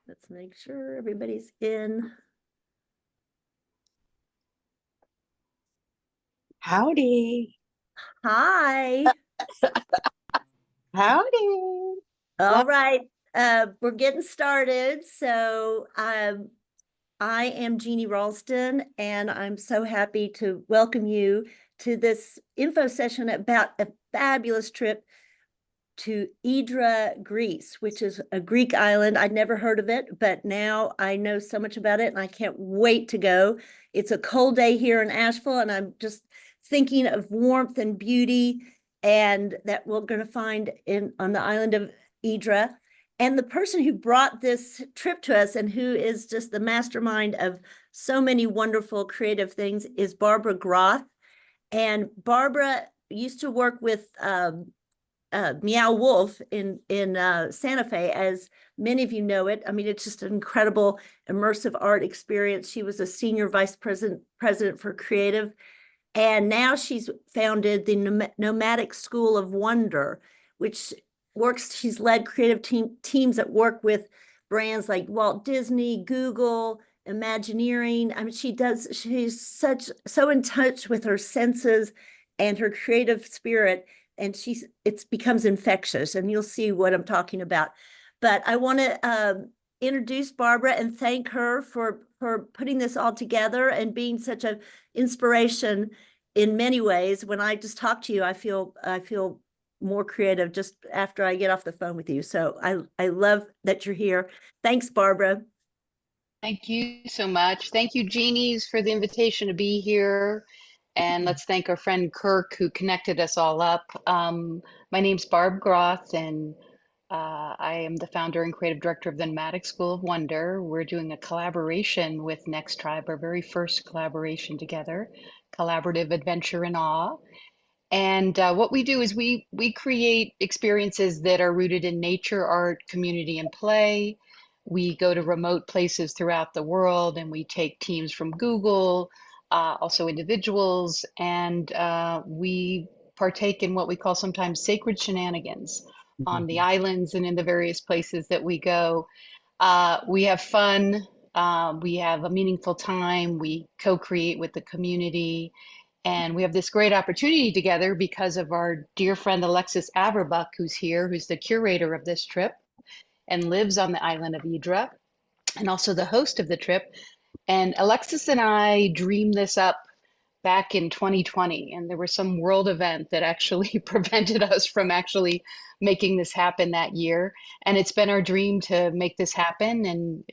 Let's make sure everybody's in. Howdy. Hi. Howdy. All Well, right. We're getting started. So I am Jeannie Ralston, and I'm so happy to welcome you to this info session about a fabulous trip to Hydra, Greece, which is a Greek island. I'd never heard of it, but now I know so much about it and I can't wait to go. It's a cold day here in Asheville, and I'm just thinking of warmth and beauty and that we're going to find on the island of Hydra. And the person who brought this trip to us and who is just the mastermind of so many wonderful creative things is Barbara Groth. And Barbara used to work with Meow Wolf in Santa Fe, as many of you know it. I mean, it's just an incredible immersive art experience. She was a senior vice president for creative, and now she's founded the Nomadic School of Wonder, which works. She's led creative teams that work with brands like Walt Disney, Google, Imagineering. I mean, she's so in touch with her senses and her creative spirit, and it becomes infectious, and you'll see what I'm talking about. But I want to introduce Barbara and thank her for putting this all together and being such an inspiration in many ways. When I just talk to you, I feel more creative just after I get off the phone with you. So I love that you're here. Thanks, Barbara. Thank you so much. Thank you, Jeannie's, for the invitation to be here. And let's thank our friend Kirk, who connected us all up. My name's Barb Groth, and I am the founder and creative director of the Nomadic School of Wonder. We're doing a collaboration with NextTribe, our very first collaboration together, collaborative adventure in awe. And what we do is we create experiences that are rooted in nature, art, community, and play. We go to remote places throughout the world, and we take teams from Google, also individuals, and we partake in what we call sometimes sacred shenanigans on the islands and in the various places that we go. We have fun. We have a meaningful time. We co-create with the community. And we have this great opportunity together because of our dear friend Alexis Averbuck, who's here, who's the curator of this trip and lives on the island of Hydra, and also the host of the trip. And Alexis and I dreamed this up back in 2020, and there was some world event that actually prevented us from actually making this happen that year. And it's been our dream to make this happen, and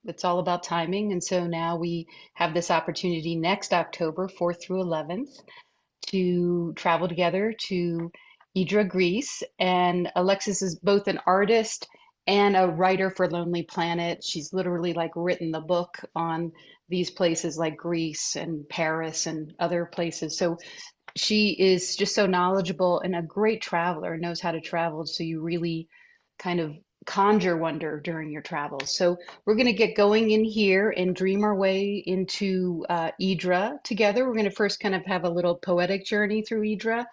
it's all about timing. And so now we have this opportunity next October 4th through 11th to travel together to Hydra, Greece. And Alexis is both an artist and a writer for Lonely Planet. She's literally like written the book on these places like Greece and Paris and other places. So she is just so knowledgeable and a great traveler, knows how to travel. So you really kind of conjure wonder during your travels. So we're going to get going in here and dream our way into Hydra together. We're going to first kind of have a little poetic journey through Hydra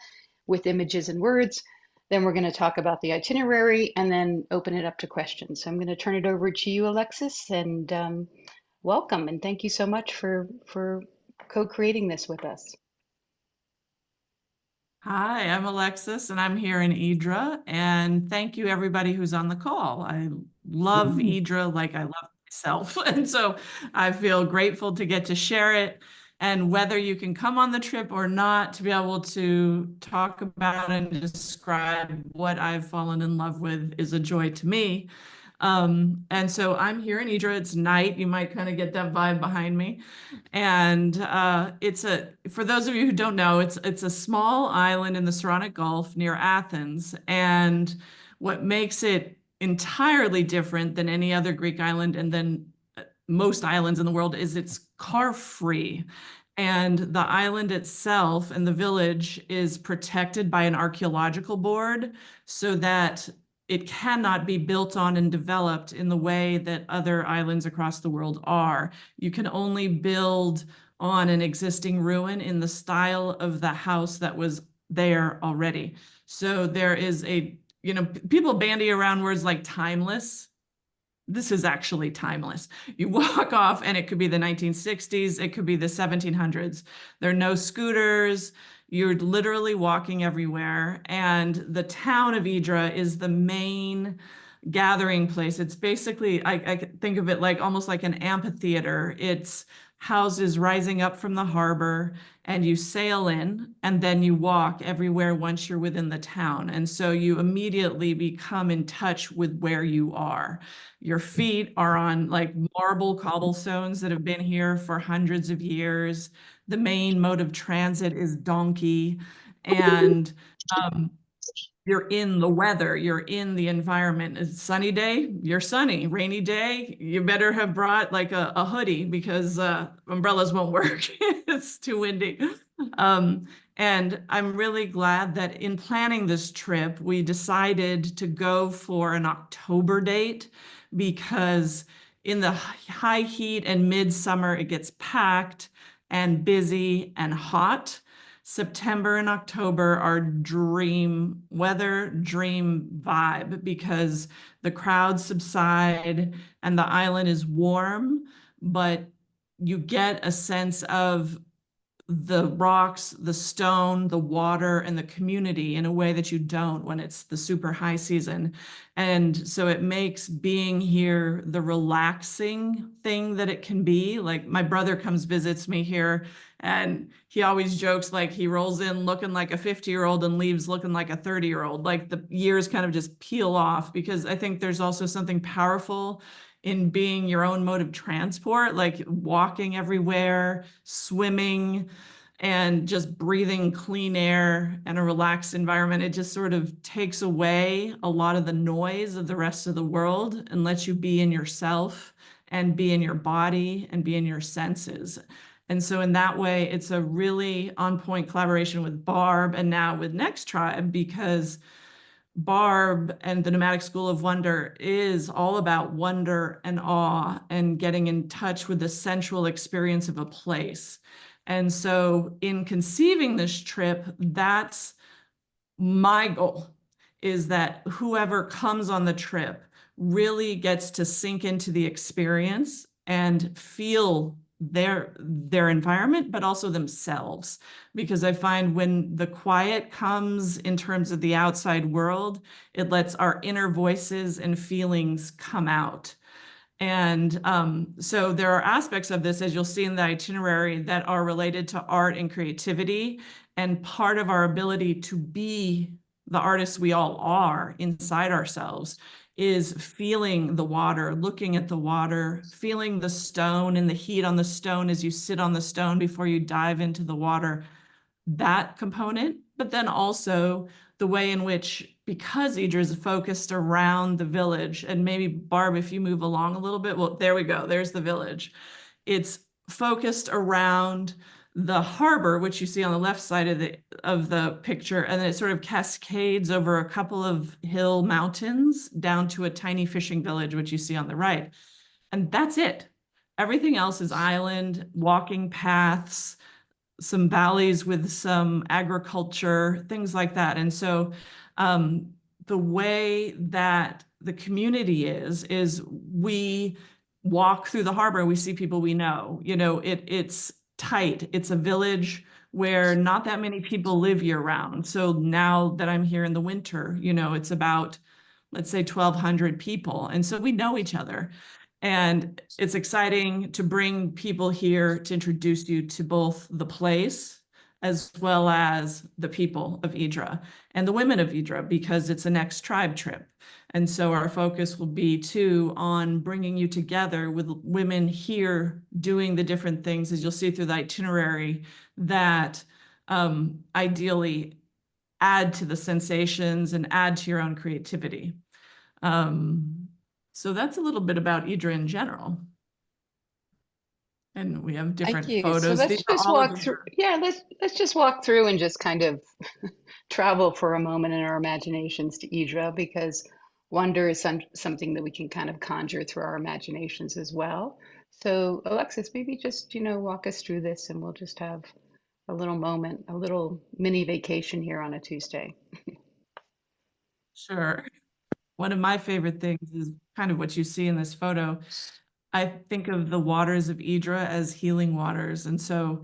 with images and words. Then we're going to talk about the itinerary and then open it up to questions. So I'm going to turn it over to you, Alexis, and welcome. And thank you so much for co-creating this with us. Hi, I'm Alexis, and I'm here in Hydra. And thank you, everybody who's on the call. I love Hydra like I love myself. And so I feel grateful to get to share it. And whether you can come on the trip or not, to be able to talk about and describe what I've fallen in love with is a joy to me. And so I'm here in Hydra. It's night. You might kind of get that vibe behind me. And for those of you who don't know, it's a small island in the Saronic Gulf near Athens. And what makes it entirely different than any other Greek island and then most islands in the world is it's car free. And the island itself and the village is protected by an archaeological board so that it cannot be built on and developed in the way that other islands across the world are. You can only build on an existing ruin in the style of the house that was there already. So there is people bandy around words like timeless. this is actually timeless. You walk off and it could be the 1960s, it could be the 1700s. There are no scooters. You're literally walking everywhere. And the town of Hydra is the main gathering place. It's basically, I think of it like almost like an amphitheater. It's houses rising up from the harbor, and you sail in, and then you walk everywhere once you're within the town. And so you immediately become in touch with where you are. Your feet are on like marble cobblestones that have been here for hundreds of years. The main mode of transit is donkey. And you're in the weather, you're in the environment. It's sunny day, you're sunny. Rainy day, you better have brought like a hoodie because umbrellas won't work. It's too windy. And I'm really glad that in planning this trip, we decided to go for an October date because in the high heat and midsummer, it gets packed and busy and hot. September and October are dream weather, dream vibe because the crowds subside and the island is warm, but you get a sense of the rocks, the stone, the water, and the community in a way that you don't when it's the super high season. And so it makes being here the relaxing thing that it can be. Like my brother comes visits me here and he always jokes like he rolls in looking like a 50-year-old and leaves looking like a 30-year-old. Like the years kind of just peel off because I think there's also something powerful in being your own mode of transport, like walking everywhere, swimming, and just breathing clean air and a relaxed environment. It just sort of takes away a lot of the noise of the rest of the world and lets you be in yourself and be in your body and be in your senses. And so in that way, it's a really on-point collaboration with Barb and now with NextTribe because Barb and the Nomadic School of Wonder is all about wonder and awe and getting in touch with the sensual experience of a place. And so in conceiving this trip, that's my goal, is that whoever comes on the trip really gets to sink into the experience and feel their environment, but also themselves. Because I find when the quiet comes in terms of the outside world, it lets our inner voices and feelings come out. And so there are aspects of this, as you'll see in the itinerary, that are related to art and creativity. And part of our ability to be the artists we all are inside ourselves is feeling the water, looking at the water, feeling the stone and the heat on the stone as you sit on the stone before you dive into the water, that component, but then also the way in which, because Hydra is focused around the village, and maybe Barb, if you move along a little bit, well, there we go, there's the village. It's focused around the harbor, which you see on the left side of the picture, and then it sort of cascades over a couple of hill mountains down to a tiny fishing village, which you see on the right. And that's it. Everything else is island, walking paths, some valleys with some agriculture, things like that. And so the way that the community is we walk through the harbor, we see people we know. You know, it's tight. It's a village where not that many people live year round. So now that I'm here in the winter, you know, it's about, let's say 1,200 people. And so we know each other. And it's exciting to bring people here to introduce you to both the place as well as the people of Hydra and the women of Hydra, because it's a NextTribe trip. And so our focus will be too on bringing you together with women here doing the different things, as you'll see through the itinerary, that ideally add to the sensations and add to your own creativity. So that's a little bit about Hydra in general. And we have different Thank you. photos. So let's These are just all of walk your- through. Yeah, let's just walk through and just kind of travel for a moment in our imaginations to Hydra, because wonder is something that we can kind of conjure through our imaginations as well. So Alexis, maybe just, walk us through this and we'll just have a little moment, a little mini vacation here on a Tuesday. Sure. one of my favorite things is kind of what you see in this photo. I think of the waters of Hydra as healing waters. And so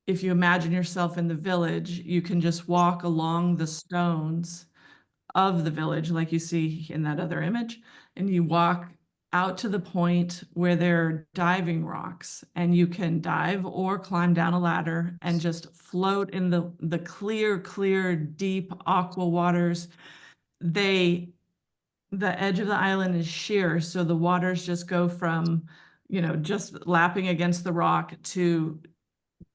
if you imagine yourself in the village, you can just walk along the stones of the village, like you see in that other image, and you walk out to the point where there are diving rocks, and you can dive or climb down a ladder and just float in the clear, deep aqua waters. The edge of the island is sheer, so the waters just go from, just lapping against the rock to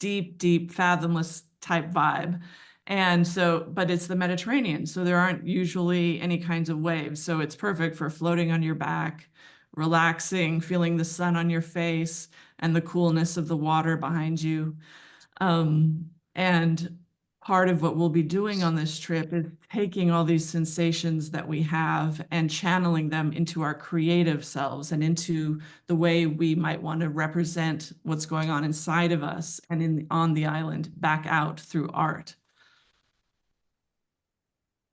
deep, fathomless type vibe. And so, but it's the Mediterranean, so there aren't usually any kinds of waves. So it's perfect for floating on your back, relaxing, feeling the sun on your face and the coolness of the water behind you. And part of what we'll be doing on this trip is taking all these sensations that we have and channeling them into our creative selves and into the way we might want to represent what's going on inside of us and on the island back out through art.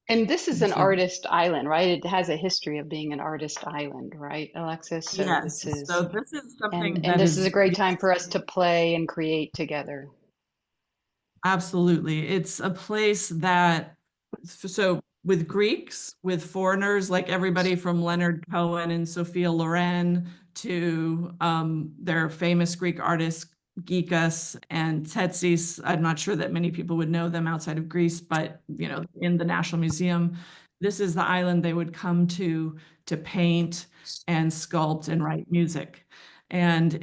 And this is And an so, artist island, right? It has a history of being an artist island, right, Alexis? So yes, this is, so this is something and that this is a is great time for us to play and create together. absolutely. It's a place that, so with Greeks, with foreigners, like everybody from Leonard Cohen and Sophia Loren to their famous Greek artists, Gikas and Tsetsis. I'm not sure that many people would know them outside of Greece, but in the National Museum, this is the island they would come to paint and sculpt and write music. And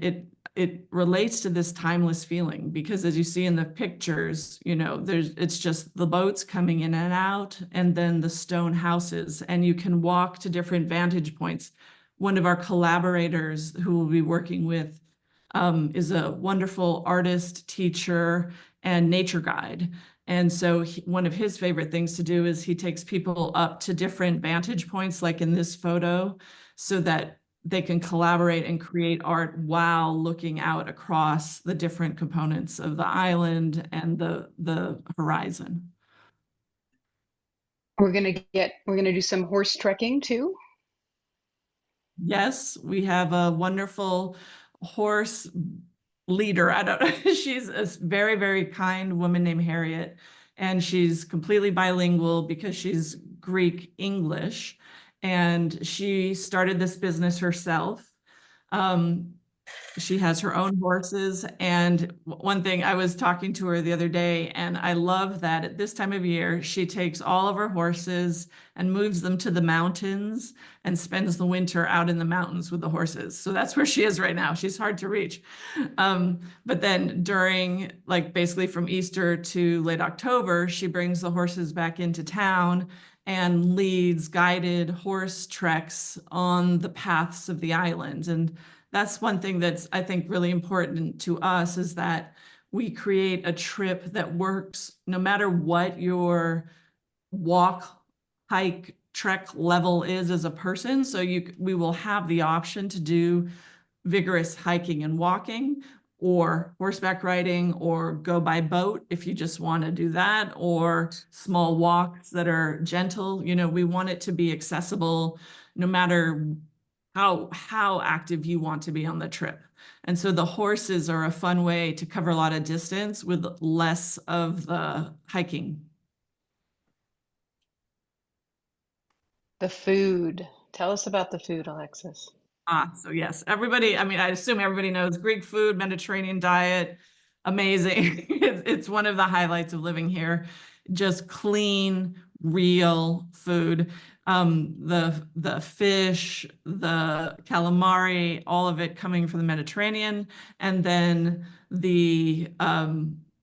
it relates to this timeless feeling because as you see in the pictures, it's just the boats coming in and out and then the stone houses, and you can walk to different vantage points. One of our collaborators who we'll be working with is a wonderful artist, teacher, and nature guide. And so one of his favorite things to do is he takes people up to different vantage points, like in this photo, so that they can collaborate and create art while looking out across the different components of the island and the horizon. We're gonna do some horse trekking too. Yes, we have a wonderful horse leader. I don't know. She's a very kind woman named Harriet, and she's completely bilingual because she's Greek English, and she started this business herself. She has her own horses. And one thing, I was talking to her the other day, and I love that at this time of year, she takes all of her horses and moves them to the mountains and spends the winter out in the mountains with the horses. So that's where she is right now. She's hard to reach. But then during, like basically from Easter to late October, she brings the horses back into town and leads guided horse treks on the paths of the island. And that's one thing that's, I think, really important to us, is that we create a trip that works no matter what your walk, hike, trek level is as a person. So we will have the option to do vigorous hiking and walking, or horseback riding, or go by boat if you just want to do that, or small walks that are gentle. We want it to be accessible no matter how active you want to be on the trip. And so the horses are a fun way to cover a lot of distance with less of the hiking. The food. Tell us about the food, Alexis. So yes, everybody, I assume everybody knows Greek food, Mediterranean diet, amazing. It's one of the highlights of living here. Just clean, real food. The fish, the calamari, all of it coming from the Mediterranean, and then the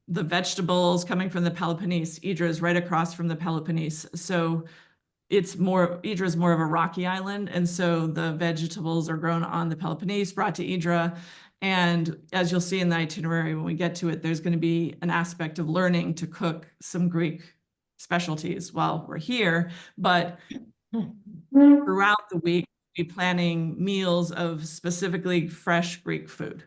vegetables coming from the Peloponnese. Hydra is right across from the Peloponnese, so Hydra is more of a rocky island, and so the vegetables are grown on the Peloponnese, brought to Hydra. And as you'll see in the itinerary when we get to it, there's going to be an aspect of learning to cook some Greek specialties while we're here. But throughout the week, we'll be planning meals of specifically fresh Greek food.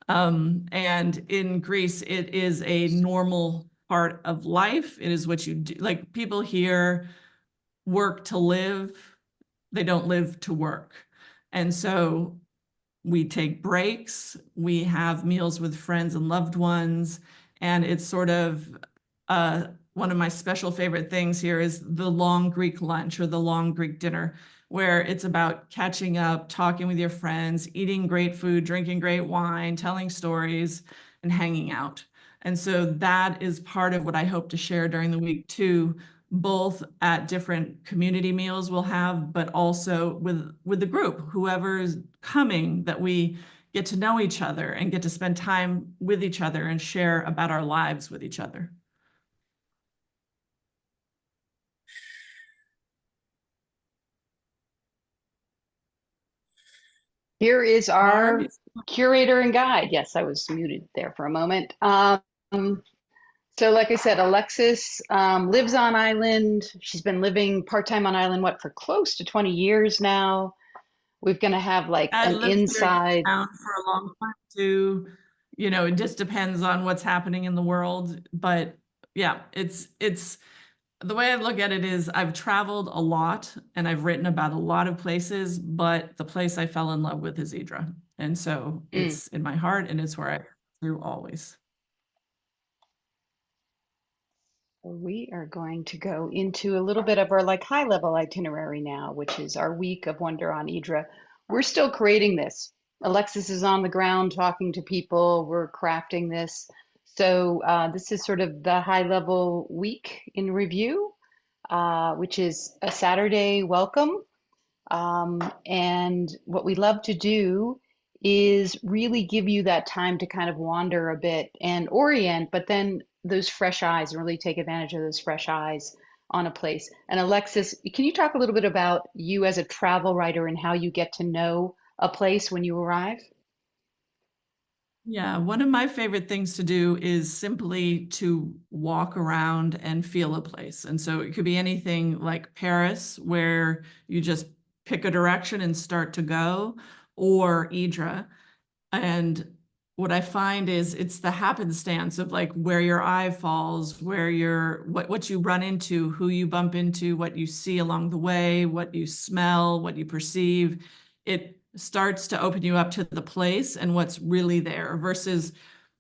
And in Greece, it is a normal part of life. It is what you do. Like, people here work to live. they don't live to work. And so we take breaks, we have meals with friends and loved ones, and it's sort of one of my special favorite things here is the long Greek lunch or the long Greek dinner, where it's about catching up, talking with your friends, eating great food, drinking great wine, telling stories, and hanging out. And so that is part of what I hope to share during the week too, both at different community meals we'll have, but also with the group, whoever is coming, that we get to know each other and get to spend time with each other and share about our lives with each other. Here is our Barb? curator and guide. Yes, I was muted there for a moment. So like I said, Alexis lives on island. She's been living part-time on island, what, for close to 20 years now. We're going to have like I an lived here inside. down for a long time too. You know, it just depends on what's happening in the world. But yeah, it's the way I look at it is I've traveled a lot and I've written about a lot of places, but the place I fell in love with is Hydra. And so it's in my heart and it's where I do always. We are going to go into a little bit of our like high level itinerary now, which is our week of Wonder on Hydra. We're still creating this. Alexis is on the ground talking to people. We're crafting this. So this is sort of the high level week in review, which is a Saturday welcome. And what we love to do is really give you that time to kind of wander a bit and orient, but then those fresh eyes, really take advantage of those fresh eyes on a place. And Alexis, can you talk a little bit about you as a travel writer and how you get to know a place when you arrive? Yeah, one of my favorite things to do is simply to walk around and feel a place. And so it could be anything like Paris, where you just pick a direction and start to go, or Hydra. And what I find is it's the happenstance of like where your eye falls, where what you run into, who you bump into, what you see along the way, what you smell, what you perceive. It starts to open you up to the place and what's really there versus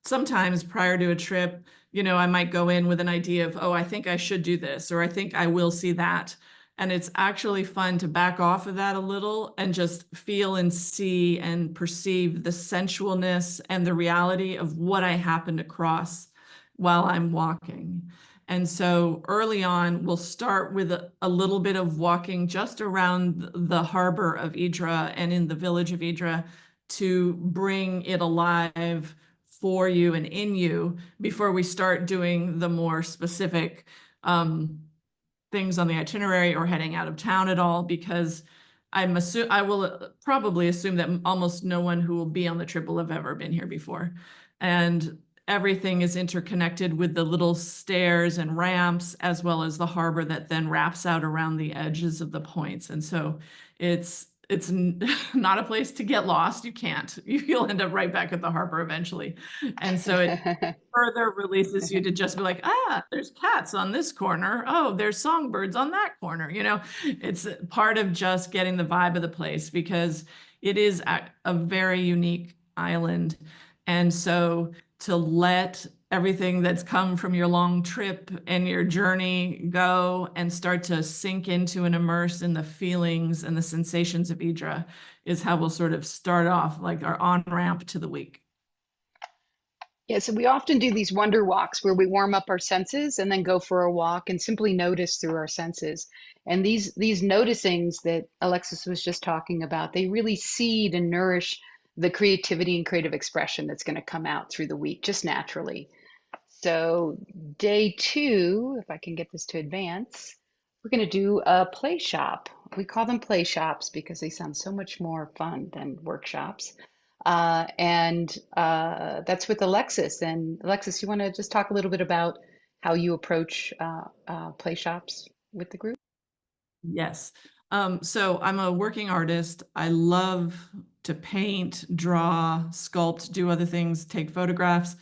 sometimes prior to a trip, you know, I might go in with an idea of, oh, I think I should do this, or I think I will see that. And it's actually fun to back off of that a little and just feel and see and perceive the sensualness and the reality of what I happened across while I'm walking. And so early on, we'll start with a little bit of walking just around the harbor of Hydra and in the village of Hydra to bring it alive for you and in you before we start doing the more specific things on the itinerary or heading out of town at all, because I will probably assume that almost no one who will be on the trip will have ever been here before. And everything is interconnected with the little stairs and ramps, as well as the harbor that then wraps out around the edges of the points. And so it's not a place to get lost. You can't. You'll end up right back at the harbor eventually. And so it further releases you to just be like, there's cats on this corner. Oh, there's songbirds on that corner. You know, it's part of just getting the vibe of the place because it is a very unique island. And so to let everything that's come from your long trip and your journey go and start to sink into and immerse in the feelings and the sensations of Hydra is how we'll sort of start off like our on-ramp to the week. Yeah, so we often do these wonder walks where we warm up our senses and then go for a walk and simply notice through our senses. And these noticings that Alexis was just talking about, they really seed and nourish the creativity and creative expression that's going to come out through the week just naturally. So day 2, if I can get this to advance, we're going to do a play shop. We call them play shops because they sound so much more fun than workshops. And that's with Alexis. And Alexis, you want to just talk a little bit about how you approach play shops with the group? Yes. So I'm a working artist. I love to paint, draw, sculpt, do other things, take photographs.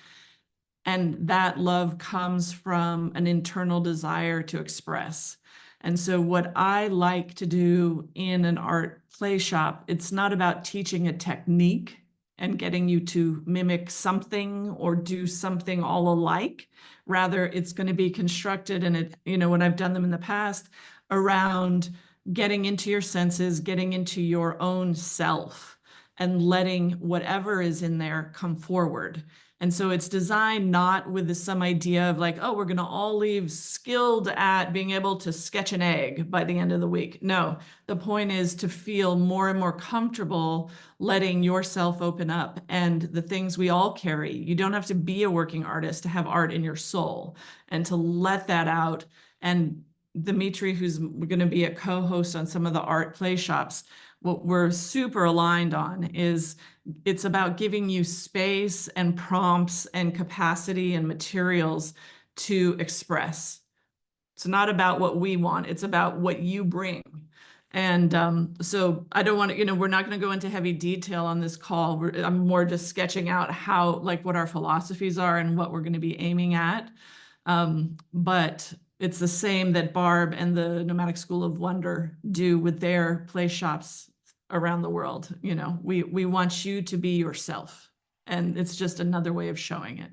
And that love comes from an internal desire to express. And so what I like to do in an art play shop, it's not about teaching a technique and getting you to mimic something or do something all alike. Rather, it's going to be constructed, and it, when I've done them in the past, around getting into your senses, getting into your own self, and letting whatever is in there come forward. And so it's designed not with some idea of like, oh, we're going to all leave skilled at being able to sketch an egg by the end of the week. No, the point is to feel more and more comfortable letting yourself open up, and the things we all carry. You don't have to be a working artist to have art in your soul, and to let that out. And Dimitri, who's going to be a co-host on some of the art play shops, what we're super aligned on is it's about giving you space and prompts and capacity and materials to express. It's not about what we want, it's about what you bring. And so I don't want to, we're not going to go into heavy detail on this call. I'm more just sketching out how, like, what our philosophies are and what we're going to be aiming at. But it's the same that Barb and the Nomadic School of Wonder do with their play shops around the world. We want you to be yourself, and it's just another way of showing it.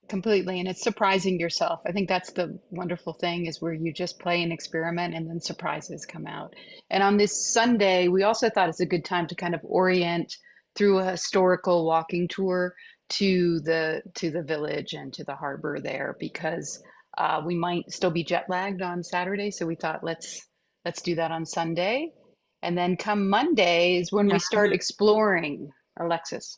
Completely. And it's surprising yourself. I think that's the wonderful thing, is where you just play and experiment and then surprises come out. And on this Sunday, we also thought it's a good time to kind of orient through a historical walking tour to the village and to the harbor there, because we might still be jet lagged on Saturday. So we thought let's do that on Sunday. And then come Monday is when we start exploring. Alexis.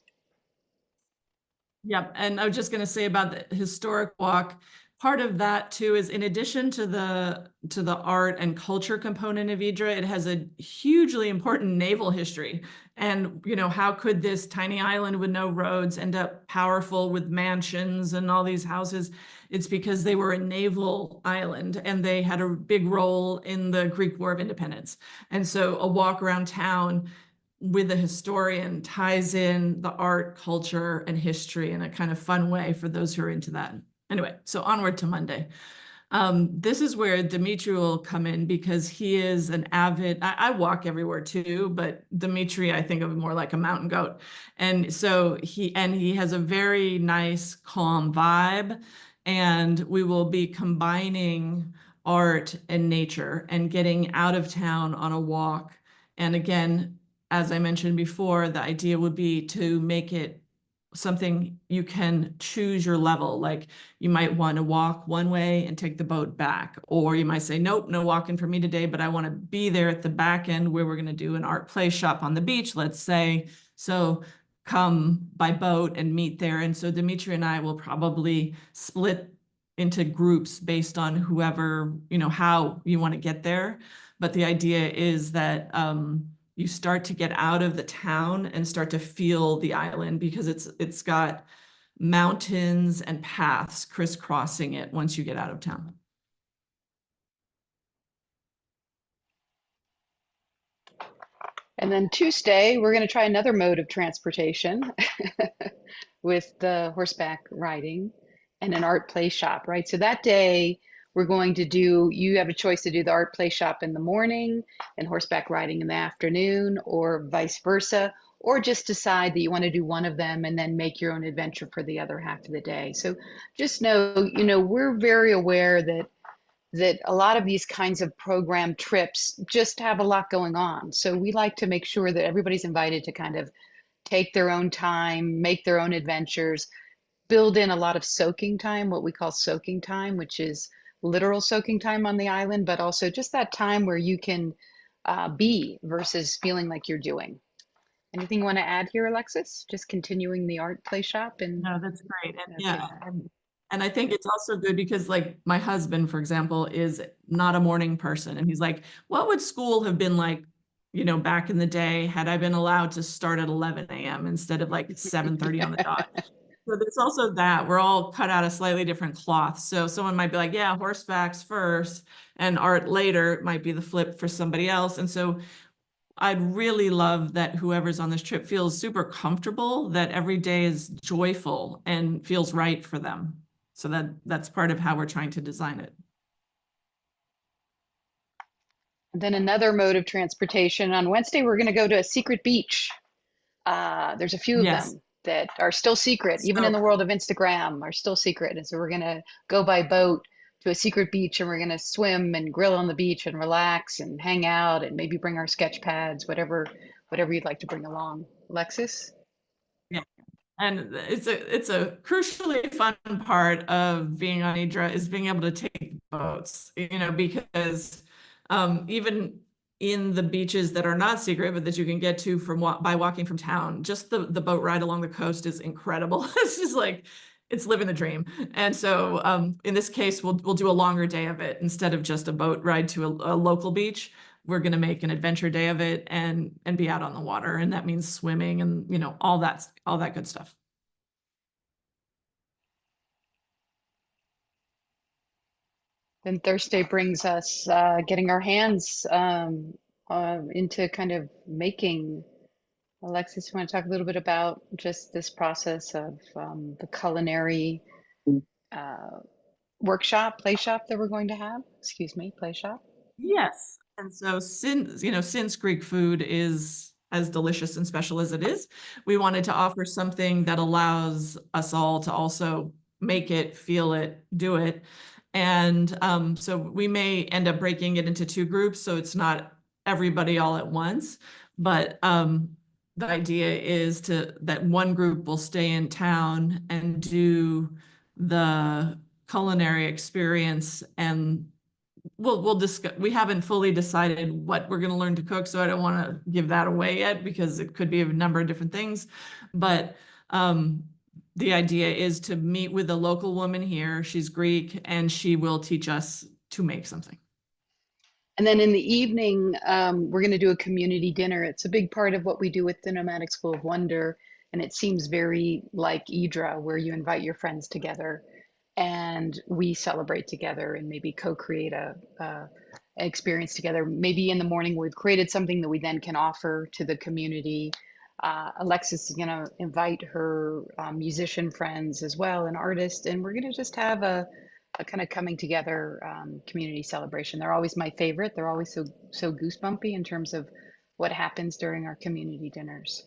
Yep. And I was just going to say about the historic walk, part of that too is, in addition to the art and culture component of Hydra, it has a hugely important naval history. And how could this tiny island with no roads end up powerful with mansions and all these houses? It's because they were a naval island, and they had a big role in the Greek War of Independence. And so a walk around town with a historian ties in the art, culture, and history in a kind of fun way for those who are into that. Anyway, so onward to Monday. This is where Dimitri will come in, because he is an avid, I walk everywhere too, but Dimitri, I think of more like a mountain goat. And so he has a very nice, calm vibe, and we will be combining art and nature and getting out of town on a walk. And again, as I mentioned before, the idea would be to make it something you can choose your level. Like, you might want to walk one way and take the boat back, or you might say, nope, no walking for me today, but I want to be there at the back end where we're going to do an art play shop on the beach, let's say. So come by boat and meet there. And so Dimitri and I will probably split into groups based on whoever, how you want to get there. But the idea is that you start to get out of the town and start to feel the island, because it's got mountains and paths crisscrossing it once you get out of town. And then Tuesday, we're going to try another mode of transportation with the horseback riding and an art play shop, right? So that day, we're going to you have a choice to do the art play shop in the morning and horseback riding in the afternoon, or vice versa, or just decide that you want to do one of them and then make your own adventure for the other half of the day. So just know, we're very aware that a lot of these kinds of program trips just have a lot going on. So we like to make sure that everybody's invited to kind of take their own time, make their own adventures, build in a lot of soaking time, what we call soaking time, which is literal soaking time on the island, but also just that time where you can be versus feeling like you're doing. Anything you want to add here, Alexis? Just continuing the art play shop? And no, that's great. And yeah. And I think it's also good because, like, my husband, for example, is not a morning person. And he's like, what would school have been like, back in the day, had I been allowed to start at 11 a.m. instead of like 7:30 on the dot? So there's also that. We're all cut out of slightly different cloth. So someone might be like, yeah, horsebacks first and art later. It might be the flip for somebody else. And so I'd really love that whoever's on this trip feels super comfortable, that every day is joyful and feels right for them. So that's part of how we're trying to design it. And then another mode of transportation. On Wednesday, we're going to go to a secret beach. There's a few of Yes. them that are still secret, even in So the world of Instagram, are still secret. And so we're going to go by boat to a secret beach and we're going to swim and grill on the beach and relax and hang out and maybe bring our sketch pads, whatever you'd like to bring along. Alexis? yeah. And it's a crucially fun part of being on Hydra is being able to take boats, because even in the beaches that are not secret, but that you can get to by walking from town, just the boat ride along the coast is incredible. It's just like it's living the dream. And so in this case, we'll do a longer day of it instead of just a boat ride to a local beach. We're going to make an adventure day of it and be out on the water, and that means swimming and all that good stuff. Then Thursday brings us getting our hands into kind of making. Alexis, you want to talk a little bit about just this process of the culinary workshop, play shop that we're going to have? Excuse me, play shop. Yes. And so since Greek food is as delicious and special as it is, we wanted to offer something that allows us all to also make it, feel it, do it. And so we may end up breaking it into two groups, so it's not everybody all at once. But the idea is that one group will stay in town and do the culinary experience, and we'll discuss. We haven't fully decided what we're going to learn to cook, so I don't want to give that away yet because it could be a number of different things. But the idea is to meet with a local woman here. She's Greek, and she will teach us to make something. And then in the evening, we're going to do a community dinner. It's a big part of what we do with the Nomadic School of Wonder. And it seems very like Hydra, where you invite your friends together and we celebrate together and maybe co-create an experience together. Maybe in the morning, we've created something that we then can offer to the community. Alexis is going to invite her musician friends as well, and artists, and we're going to just have a kind of coming together community celebration. They're always my favorite. They're always so goosebumpy in terms of what happens during our community dinners.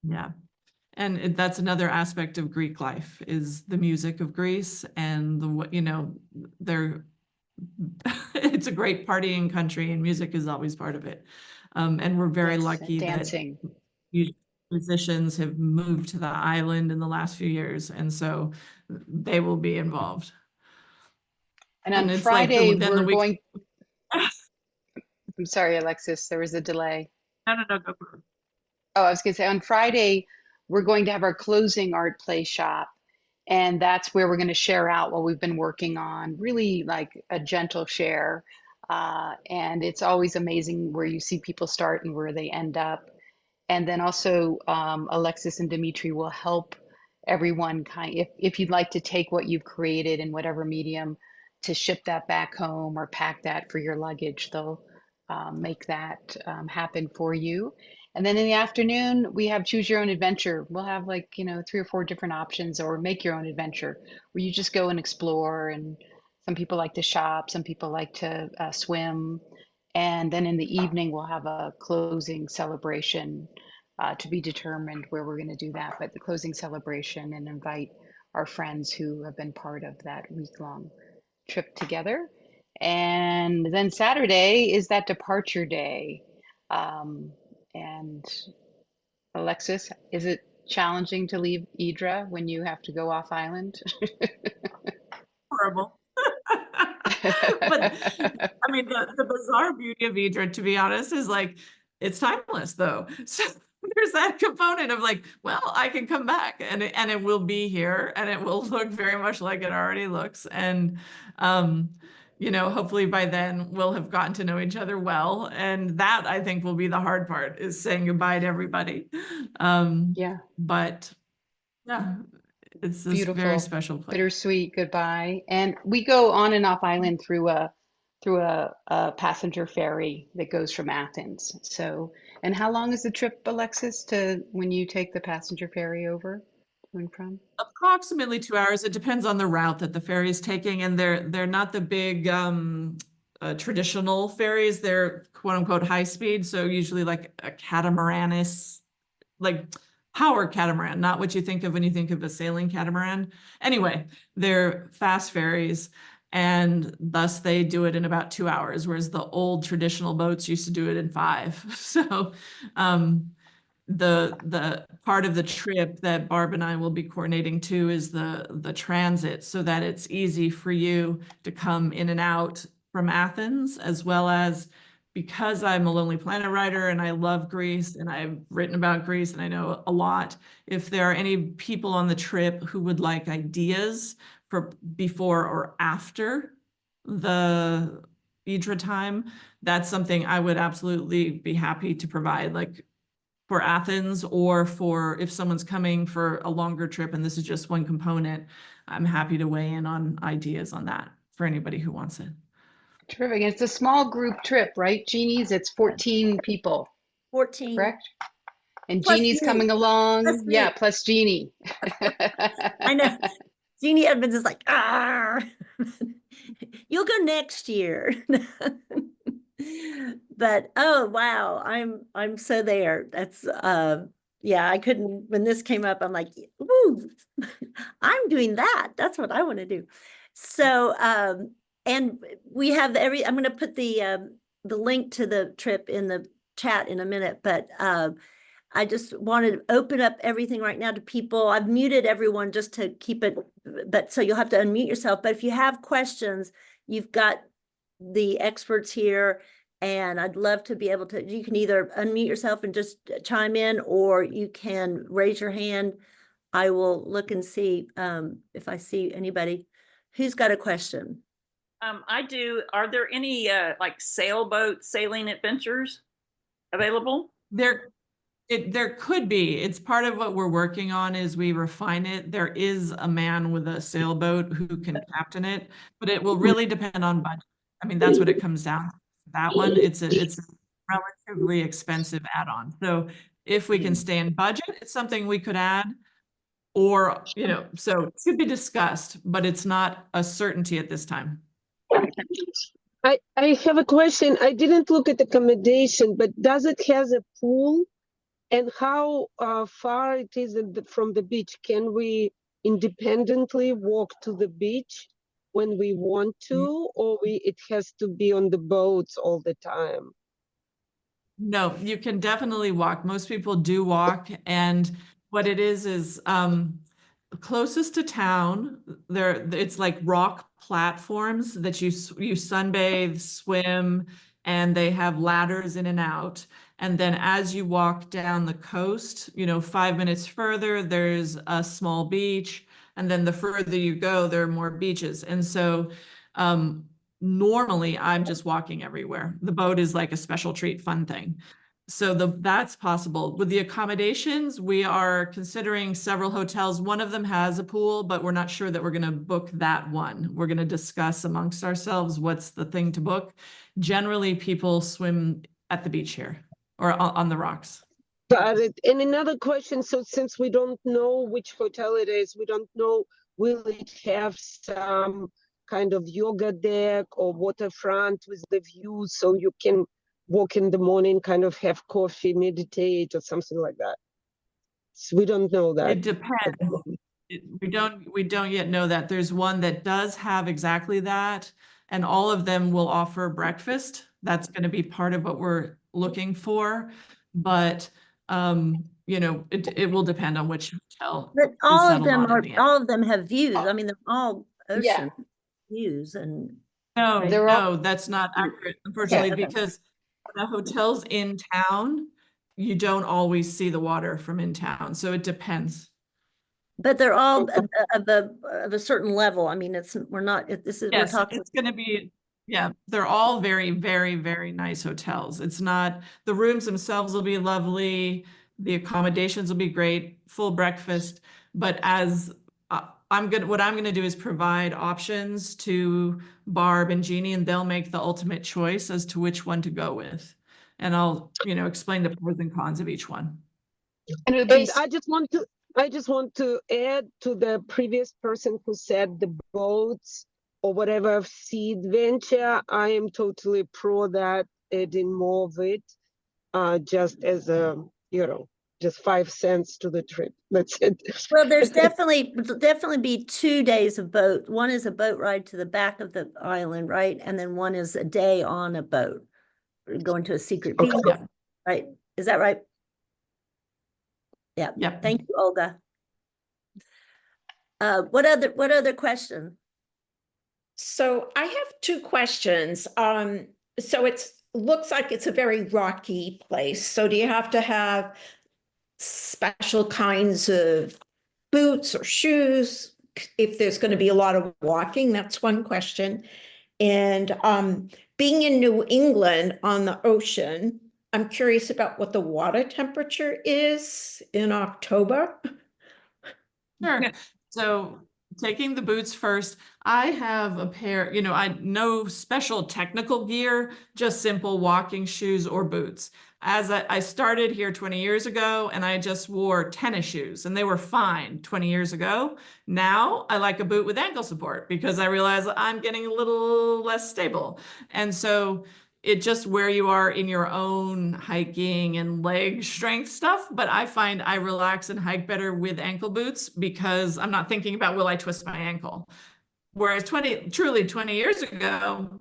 Yeah. And that's another aspect of Greek life is the music of Greece and it's a great partying country and music is always part of it. And we're very Yes, lucky that dancing. musicians have moved to the island in the last few years, and so they will be involved. And on it's Friday, like then the we're week. going. I'm sorry, Alexis, there was a delay. No, go for it. Oh, I was going to say on Friday, we're going to have our closing art play shop. And that's where we're going to share out what we've been working on, really like a gentle share. And it's always amazing where you see people start and where they end up. And then also Alexis and Dimitri will help everyone if you'd like to take what you've created in whatever medium to ship that back home or pack that for your luggage, they'll make that happen for you. And then in the afternoon, we have choose your own adventure. We'll have 3 or 4 different options, or make your own adventure where you just go and explore. And some people like to shop, some people like to swim. And then in the evening, we'll have a closing celebration to be determined where we're going to do that. But the closing celebration and invite our friends who have been part of that week-long trip together. And then Saturday is that departure day. And Alexis, is it challenging to leave Hydra when you have to go off island? Horrible. But I mean, the bizarre beauty of Hydra, to be honest, is like it's timeless though. So there's that component of like, well, I can come back and it will be here and it will look very much like it already looks. And hopefully by then we'll have gotten to know each other well. And that I think will be the hard part is saying goodbye to everybody. Yeah. But yeah, it's this Beautiful, very special place. bittersweet goodbye. And we go on and off island through a passenger ferry that goes from Athens. So, and how long is the trip, Alexis, to when you take the passenger ferry over to and from? Approximately 2 hours. It depends on the route that the ferry is taking, and they're not the big traditional ferries. They're quote unquote high speed. So usually like a catamaran, like power catamaran, not what you think of when you think of a sailing catamaran. Anyway, they're fast ferries, and thus they do it in about 2 hours, whereas the old traditional boats used to do it in 5. So the part of the trip that Barb and I will be coordinating too is the transit, so that it's easy for you to come in and out from Athens, as well as, because I'm a Lonely Planet writer and I love Greece and I've written about Greece and I know a lot, if there are any people on the trip who would like ideas for before or after the Hydra time, that's something I would absolutely be happy to provide, like for Athens, or for if someone's coming for a longer trip and this is just one component, I'm happy to weigh in on ideas on that for anybody who wants it. Terrific. It's a small group trip, right, Jeannie's? It's 14 people, 14 correct? And plus Jeannie's me, coming along. me. Yeah, plus Jeannie. I know. Jeannie Edmonds is like, ah, you'll go next year. But oh wow, I'm so there. That's yeah, I couldn't, when this came up, I'm like, ooh, I'm doing that. That's what I want to do. So and we have I'm gonna put the link to the trip in the chat in a minute, but I just wanted to open up everything right now to people. I've muted everyone just to keep it, but so you'll have to unmute yourself. But if you have questions, you've got the experts here, and I'd love to be able to, you can either unmute yourself and just chime in, or you can raise your hand. I will look and see if I see anybody who's got a question. I do. Are there any like sailboat sailing adventures available? There could be. It's part of what we're working on as we refine it. There is a man with a sailboat who can captain it, but it will really depend on budget. I mean, that's what it comes down to. That one, it's a relatively expensive add-on. So if we can stay in budget, it's something we could add, or, you know, so it could be discussed, but it's not a certainty at this time. I have a question. I didn't look at accommodation, but does it has a pool? And how far it is from the beach? Can we independently walk to the beach when we want to, or it has to be on the boats all the time? No, you can definitely walk. Most people do walk, and what it is closest to town, it's like rock platforms that you sunbathe, swim, and they have ladders in and out. And then as you walk down the coast, you know, 5 minutes further, there's a small beach, and then the further you go, there are more beaches. And so normally I'm just walking everywhere. The boat is like a special treat fun thing. So that's possible. With the accommodations, we are considering several hotels. One of them has a pool, but we're not sure that we're going to book that one. We're going to discuss amongst ourselves what's the thing to book. Generally, people swim at the beach here or on the rocks. Got it. And another question, so since we don't know which hotel it is, we don't know, will it have some kind of yoga deck or waterfront with the view, so you can walk in the morning, kind of have coffee, meditate, or something like that? So we don't know that. It depends. We don't yet know that. There's one that does have exactly that, and all of them will offer breakfast. That's going to be part of what we're looking for, but you know, it will depend on which hotel. But all of them have views. I mean, they're all ocean views, and no, that's not accurate, unfortunately, okay. because the hotels in town, you don't always see the water from in town, so it depends. But they're all of a certain level. I mean, we're talking. It's going to be, yeah, they're all very, very, very nice hotels. It's not, the rooms themselves will be lovely. The accommodations will be great, full breakfast. But as what I'm going to do is provide options to Barb and Jeannie, and they'll make the ultimate choice as to which one to go with. And I'll, you know, explain the pros and cons of each one. And I just want to add to the previous person who said the boats or whatever sea adventure, I am totally pro that, adding more of it, just as a, just 5 cents to the trip. That's it. Well, there's definitely be 2 days of boat. One is a boat ride to the back of the island, right? And then one is a day on a boat, going to a secret beach, Okay. right? Is that right? Yeah. Yep. Thank you, Olga. What other question? So I have 2 questions. So looks like it's a very rocky place. So do you have to have special kinds of boots or shoes if there's going to be a lot of walking? That's one question. And being in New England on the ocean, I'm curious about what the water temperature is in October. Sure. So taking the boots first, I have a pair, no special technical gear, just simple walking shoes or boots. As I started here 20 years ago, and I just wore tennis shoes, and they were fine 20 years ago. Now I like a boot with ankle support because I realize I'm getting a little less stable. And so it just where you are in your own hiking and leg strength stuff. But I find I relax and hike better with ankle boots because I'm not thinking about, will I twist my ankle? Whereas 20 years ago,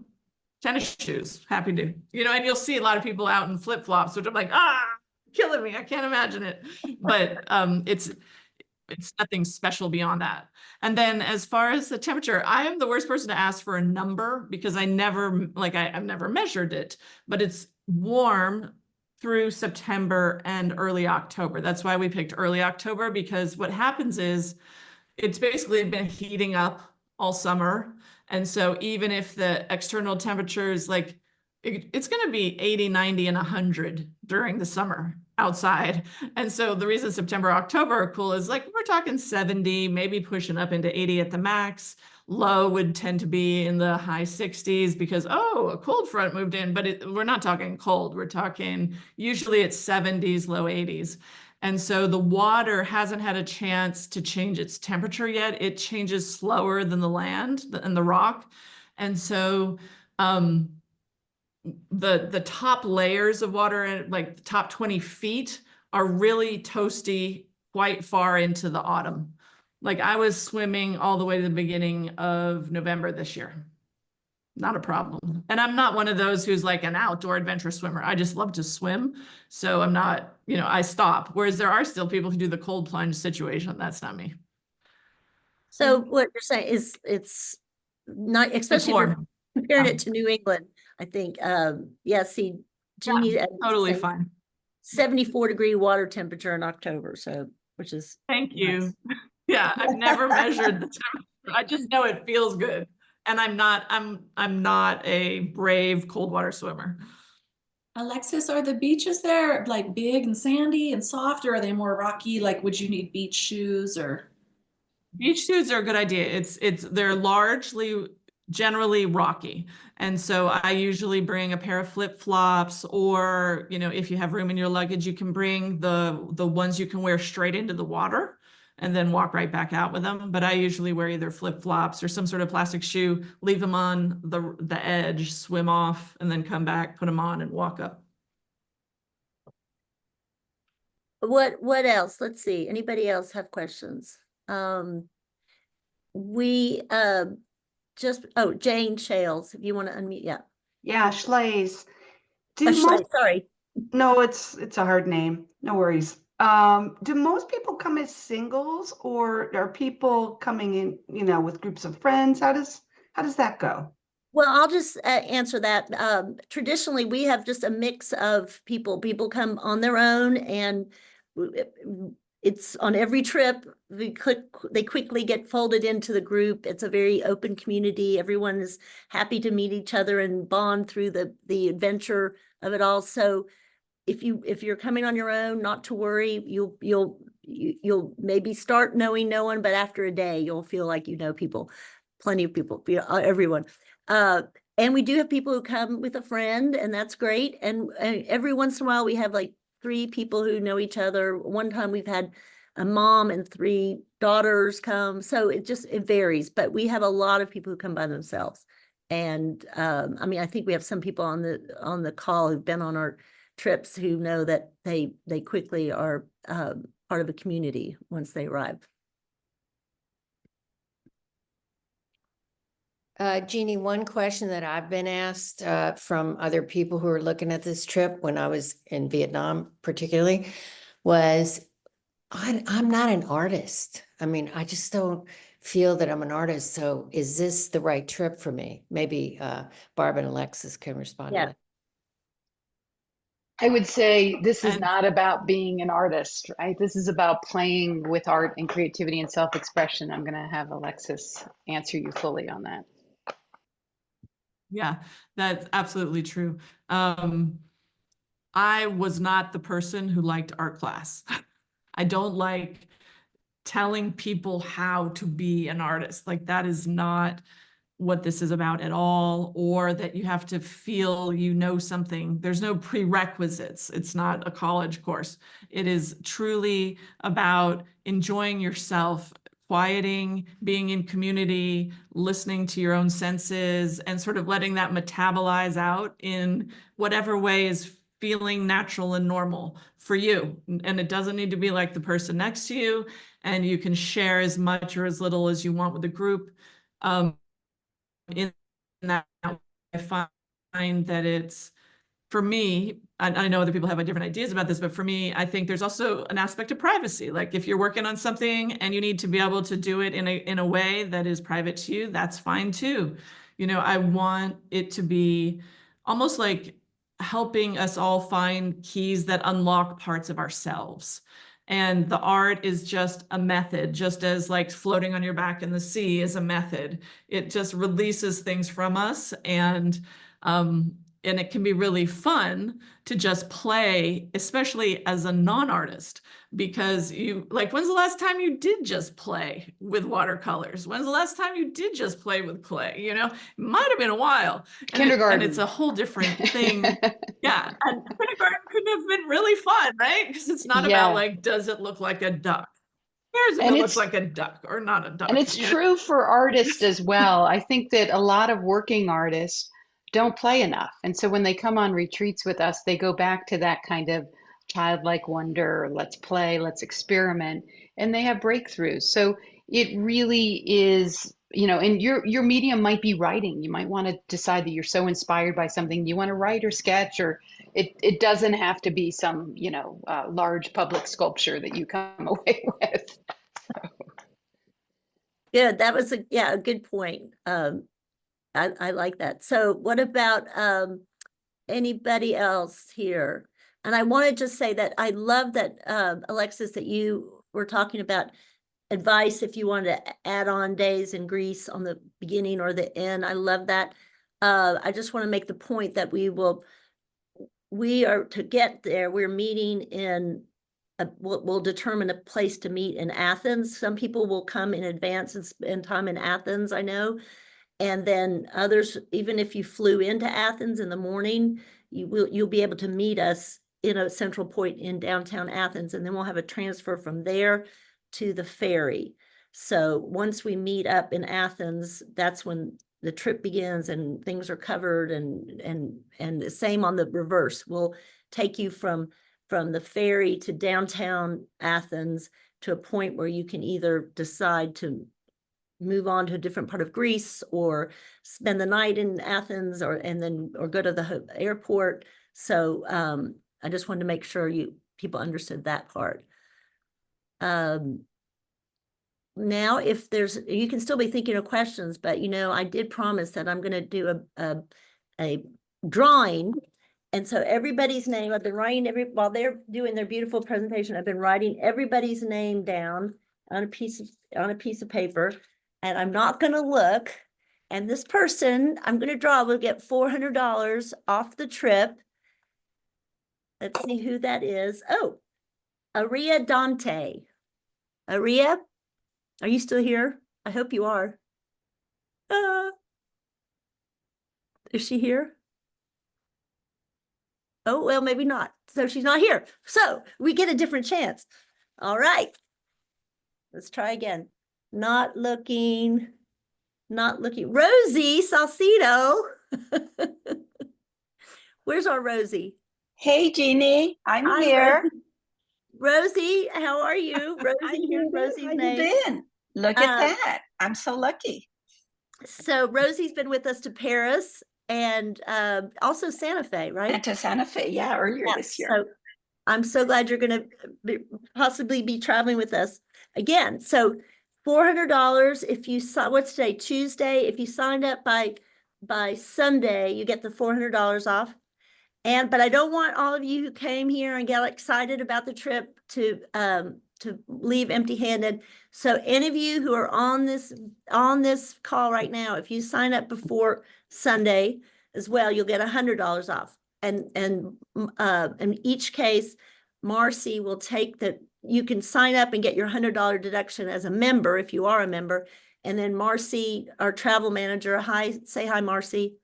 tennis shoes, happy to, and you'll see a lot of people out in flip-flops, which I'm like, killing me. I can't imagine it. But it's nothing special beyond that. And then as far as the temperature, I am the worst person to ask for a number because I've never measured it, but it's warm through September and early October. That's why we picked early October, because what happens is it's basically been heating up all summer. And so even if the external temperature is it's going to be 80, 90, and 100 during the summer outside. And so the reason September, October are cool is we're talking 70, maybe pushing up into 80 at the max. Low would tend to be in the high 60s because, a cold front moved in, but we're not talking cold. We're talking usually it's 70s, low 80s. And so the water hasn't had a chance to change its temperature yet. It changes slower than the land and the rock. And so the top layers of water, like the top 20 feet, are really toasty quite far into the autumn. I was swimming all the way to the beginning of November this year. Not a problem. And I'm not one of those who's an outdoor adventure swimmer. I just love to swim. So I'm not, I stop. Whereas there are still people who do the cold plunge situation. That's not me. So what you're saying is it's not, especially if you're comparing it to New England, I think. See, Jeannie, totally fine. 74-degree water temperature in October. So, which is thank you. Nice. Yeah, I've never measured the temperature. I just know it feels good. And I'm not a brave cold water swimmer. Alexis, are the beaches there big and sandy and soft, or are they more rocky? Would you need beach shoes or? Beach shoes are a good idea. They're generally rocky. And so I usually bring a pair of flip-flops, or, if you have room in your luggage, you can bring the ones you can wear straight into the water and then walk right back out with them. But I usually wear either flip-flops or some sort of plastic shoe, leave them on the edge, swim off, and then come back, put them on and walk up. What else? Let's see. Anybody else have questions? Jane Shales, if you want to unmute. Yeah, Schleys. Sorry. No, it's a hard name. No worries. Do most people come as singles, or are people coming in, with groups of friends? How does that go? Well, I'll just answer that. Traditionally, we have just a mix of people. People come on their own, and it's on every trip. They quickly get folded into the group. It's a very open community. Everyone is happy to meet each other and bond through the adventure of it all. So if you're coming on your own, not to worry. You'll maybe start knowing no one, but after a day, you'll feel like you know people, plenty of people, everyone. And we do have people who come with a friend, and that's great. And every once in a while, we have 3 people who know each other. One time we've had a mom and 3 daughters come. So it varies, but we have a lot of people who come by themselves. And I mean, I think we have some people on the call who've been on our trips who know that they quickly are part of a community once they arrive. Jeannie, one question that I've been asked from other people who are looking at this trip when I was in Vietnam, particularly, was I'm not an artist. I mean, I just don't feel that I'm an artist. So is this the right trip for me? Maybe Barb and Alexis can respond to that. I would say this is And- not about being an artist, right? This is about playing with art and creativity and self-expression. I'm going to have Alexis answer you fully on that. Yeah, that's absolutely true. I was not the person who liked art class. I don't like telling people how to be an artist. Like, that is not what this is about at all, or that you have to feel you know something. There's no prerequisites. It's not a college course. It is truly about enjoying yourself, quieting, being in community, listening to your own senses, and sort of letting that metabolize out in whatever way is feeling natural and normal for you. And it doesn't need to be like the person next to you, and you can share as much or as little as you want with the group. In that, I find that it's, for me, I know other people have different ideas about this, but for me, I think there's also an aspect of privacy. Like, if you're working on something and you need to be able to do it in a way that is private to you, that's fine too. You know, I want it to be almost like helping us all find keys that unlock parts of ourselves. And the art is just a method, just as like floating on your back in the sea is a method. It just releases things from us, and it can be really fun to just play, especially as a non-artist, because you, like, when's the last time you did just play with watercolors? When's the last time you did just play with clay? You know, it might have been a while. Kindergarten. And it's a whole different thing. Yeah, and kindergarten could have been really fun, right? Because it's not Yeah. about like, does it look like a duck? Cares if And it it's- looks like a duck or not a duck. And it's you know? true for artists as well. I think that a lot of working artists don't play enough. And so when they come on retreats with us, they go back to that kind of childlike wonder, let's play, let's experiment, and they have breakthroughs. So it really is, you know, and your medium might be writing. You might want to decide that you're so inspired by something you want to write or sketch, or it doesn't have to be some, you know, large public sculpture that you come away with. Yeah, that was a good point. I like that. So what about anybody else here? And I want to just say that I love that, Alexis, that you were talking about advice if you wanted to add on days in Greece on the beginning or the end. I love that. I just want to make the point that we are, to get there, we're meeting in we'll determine a place to meet in Athens. Some people will come in advance and spend time in Athens, I know. And then others, even if you flew into Athens in the morning, you'll be able to meet us in a central point in downtown Athens, and then we'll have a transfer from there to the ferry. So once we meet up in Athens, that's when the trip begins and things are covered, and the same on the reverse. We'll take you from the ferry to downtown Athens to a point where you can either decide to move on to a different part of Greece or spend the night in Athens or go to the airport. So I just wanted to make sure people understood that part. Now, if you can still be thinking of questions, but you know, I did promise that I'm going to do a drawing. And so everybody's name, I've been writing while they're doing their beautiful presentation, I've been writing everybody's name down on a piece of paper, and I'm not going to look. And this person I'm going to draw will get $400 off the trip. Let's see who that is. Oh, Aria Dante. Aria, are you still here? I hope you are. Is she here? Oh, well, maybe not. So she's not here. So we get a different chance. All right. Let's try again. Not looking. Rosie Salcido. Where's our Rosie? Hey, Jeannie, I'm Hi, here. Rosie, how are you? I'm Rosie, here's doing good. Rosie's How you name. been? Look at Um, that. I'm so lucky. So Rosie's been with us to Paris and also Santa Fe, right? And to Santa Fe, yeah, earlier Yeah, this year. so I'm so glad you're going to possibly be traveling with us again. So $400 if you saw, what's today? Tuesday. If you signed up by Sunday, you get the $400 off. But I don't want all of you who came here and got excited about the trip to leave empty-handed. So any of you who are on this call right now, if you sign up before Sunday as well, you'll get $100 off. And in each case, Marcy will take you can sign up and get your $100 deduction as a member if you are a member. And then Marcy, our travel manager, say hi, Marcy.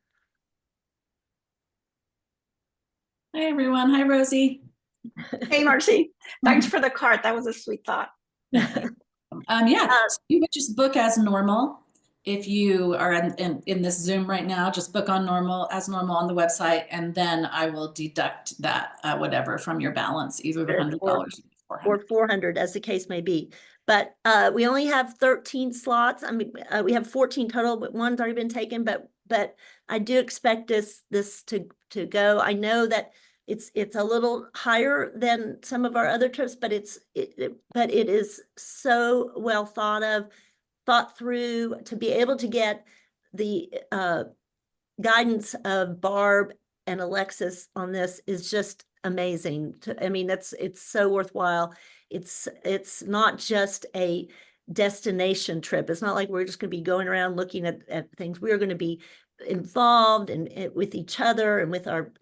Hi, everyone. Hi, Rosie. Hey, Marcy, thanks for the card. That was a sweet thought. So you would just book as normal. If you are in this Zoom right now, just book on as normal on the website, and then I will deduct that whatever from your balance, either the $100 or 400 as the case may be. But we only have 13 slots. I mean, we have 14 total, but one's already been taken. But I do expect this to go. I know that it's a little higher than some of our other trips, but it is so well thought through to be able to get the guidance of Barb and Alexis on this is just amazing. It's so worthwhile. It's not just a destination trip. It's not like we're just going to be going around looking at things. We're going to be involved and with each other and with our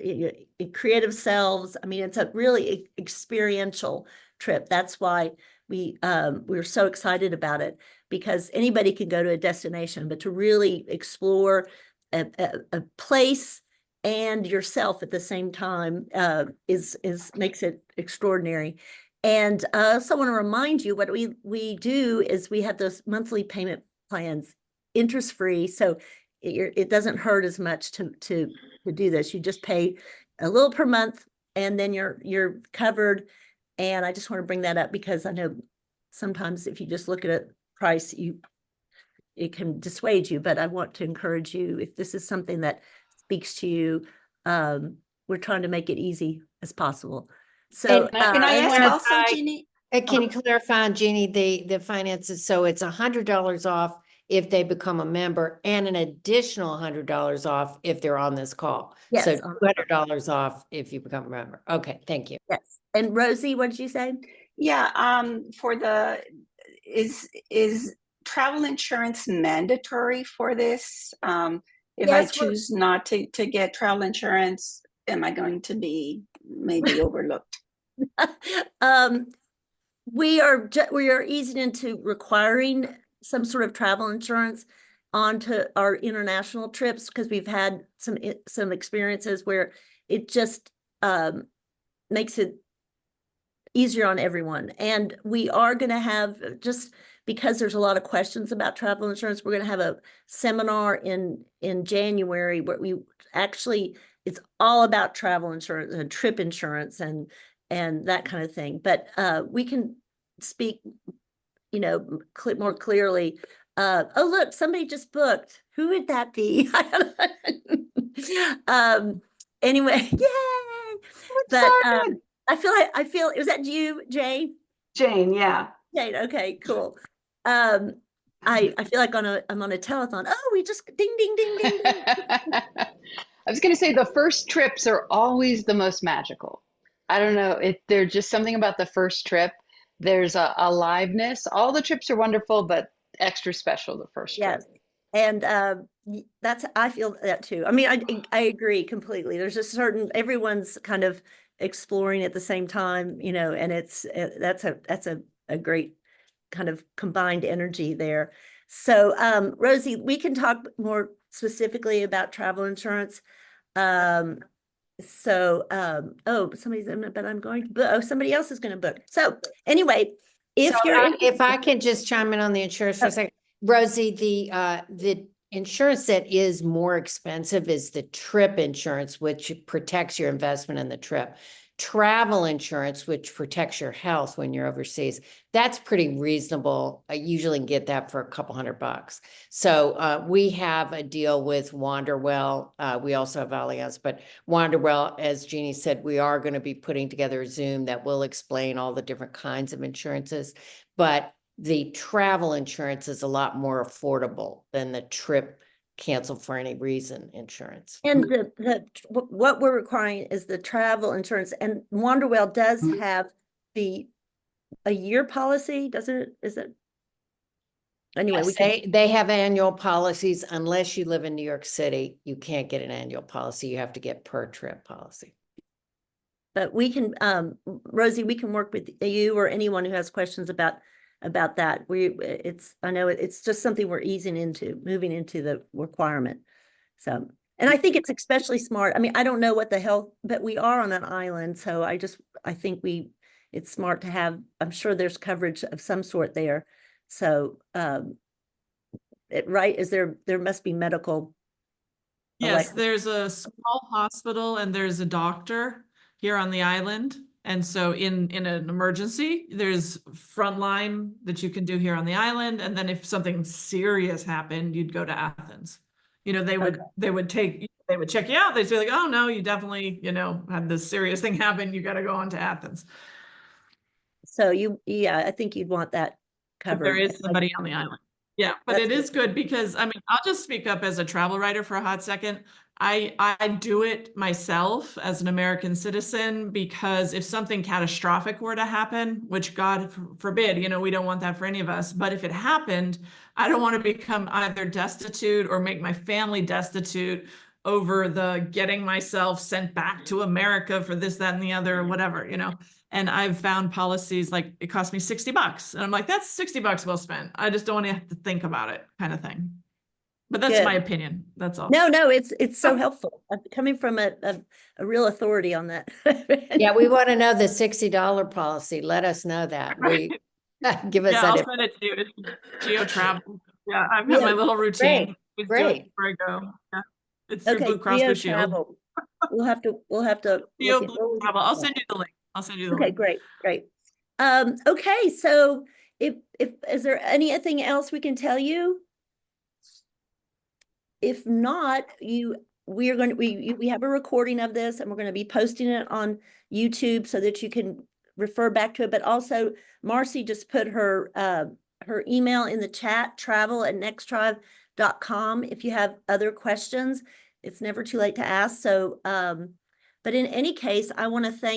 creative selves. I mean, it's a really experiential trip. That's why we're so excited about it, because anybody can go to a destination, but to really explore a place and yourself at the same time makes it extraordinary. And I also want to remind you what we do is we have those monthly payment plans, interest-free. So it doesn't hurt as much to do this. You just pay a little per month and then you're covered. And I just want to bring that up because I know sometimes if you just look at a price, it can dissuade you, but I want to encourage you, if this is something that speaks to you, we're trying to make it easy as possible. So can I ask also, Jeannie? Can you clarify, Jeannie, the finances? So it's $100 off if they become a member and an additional $100 off if they're on this call. Yes. So $200 off if you become a member. Okay, thank you. Yes. And Rosie, what did you say? Yeah, is travel insurance mandatory for this? If I choose not to get travel insurance, am I going to be maybe overlooked? We are easing into requiring some sort of travel insurance onto our international trips because we've had some experiences where it just makes it easier on everyone. And we are going to have, just because there's a lot of questions about travel insurance, we're going to have a seminar in January where it's all about travel insurance and trip insurance and that kind of thing. But we can speak, more clearly. Oh, look, somebody just booked. Who would that be? Anyway, yay! But I feel, was that you, Jane? Jane, yeah. Jane, okay, cool. I feel like I'm on a telethon. Oh, we just ding, ding, ding, ding, ding. I was going to say the first trips are always the most magical. I don't know, there's just something about the first trip. There's a aliveness. All the trips are wonderful, but extra special the first trip. Yes. And I feel that too. I mean, I agree completely. There's just everyone's kind of exploring at the same time, and that's a great kind of combined energy there. So Rosie, we can talk more specifically about travel insurance. Somebody else is going to book. So anyway, if So you're if I can just chime in on the insurance for a second, Rosie, the insurance that is more expensive is the trip insurance, which protects your investment in the trip. Travel insurance, which protects your health when you're overseas, that's pretty reasonable. I usually get that for a couple $100. So we have a deal with Wanderwell. We also have Allianz, but Wanderwell, as Jeannie said, we are going to be putting together a Zoom that will explain all the different kinds of insurances. But the travel insurance is a lot more affordable than the trip cancel for any reason insurance. And what we're requiring is the travel insurance, and Wanderwell does have a year policy, doesn't it? Is it? Anyway, Yes, they have annual policies. Unless you live in New York City, you can't get an annual policy. You have to get per trip policy. But we can, Rosie, we can work with you or anyone who has questions about that. I know it's just something we're moving into the requirement. So, and I think it's especially smart. I mean, I don't know what the hell, but we are on an island. So I think it's smart to have, I'm sure there's coverage of some sort there. So, right, there must be medical. Yes, there's a small hospital and there's a doctor here on the island. And so in an emergency, there's frontline that you can do here on the island. And then if something serious happened, you'd go to Athens. You know, they would check you out. They'd say like, oh no, you definitely, had this serious thing happen. You got to go on to Athens. So I think you'd want that covered. There is somebody on the island. Yeah, but it is good because, I mean, I'll just speak up as a travel writer for a hot second. I do it myself as an American citizen because if something catastrophic were to happen, which God forbid, we don't want that for any of us. But if it happened, I don't want to become either destitute or make my family destitute over the getting myself sent back to America for this, that, and the other, or whatever, And I've found policies like it cost me $60. And I'm like, that's $60 well spent. I just don't want to have to think about it kind of thing. But that's my opinion. That's all. No, it's so helpful. I'm coming from a real authority on that. Yeah, we want to know the $60 policy. Let us know that. Give us that. I'll send it to you. It's Geo Travel. Yeah, I've got my little routine. Great. Before I go. Yeah. It's through Blue Cross Geo Blue Shield. Travel. We'll have to. Geo Blue Travel. I'll send you the link. Okay, great. Okay, so is there anything else we can tell you? If not, we have a recording of this and we're going to be posting it on YouTube so that you can refer back to it. But also Marcy just put her email in the chat, travel@nexttribe.com. If you have other questions, it's never too late to ask. So, but in any case, I want to thank